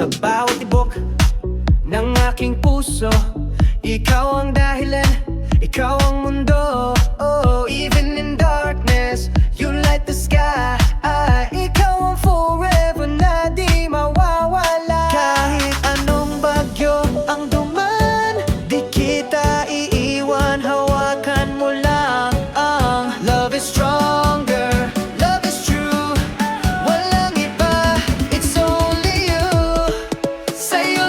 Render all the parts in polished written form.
Sa bawat tibok ng aking puso, ikaw ang dahilan, ikaw ang mundo. Oh, even in darkness, you light the sky. Ikaw ang forever na di mawawala. Kahit anong bagyo ang duman, di kita iiwan, hawakan mo lang ang love is stronger, love is true. Walang iba, it's only you. Sa'yo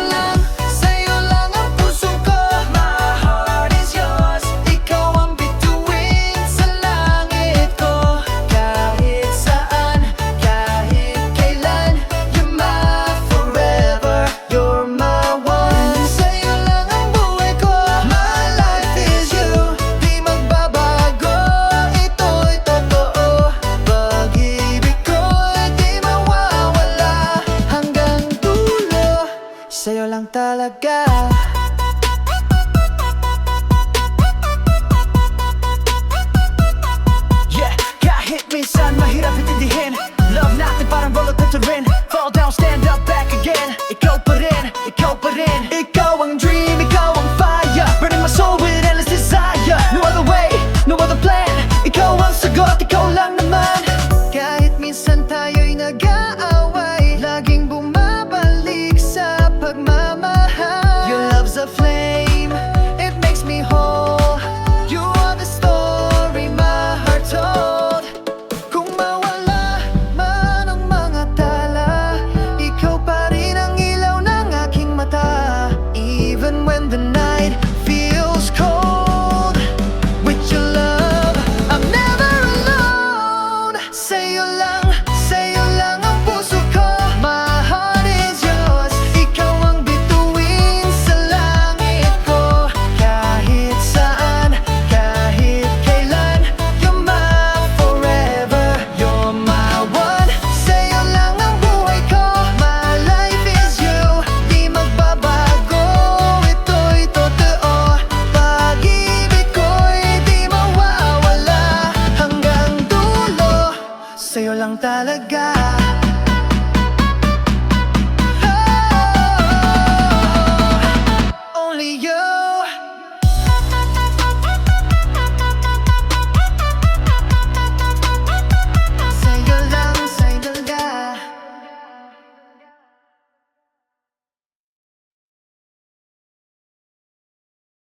lang ang puso ko. My heart is yours. Ikaw ang bituin sa langit ko. Kahit saan, kahit kailan, you're my forever, you're my one. Sa'yo lang ang buhay ko. My life is you. Di magbabago, ito'y totoo. Pag-ibig ko'y di mawawala hanggang dulo. Sa'yo lang talaga. Yeah, kahit minsan mahirap intindihin, love natin parang rollercoaster rin.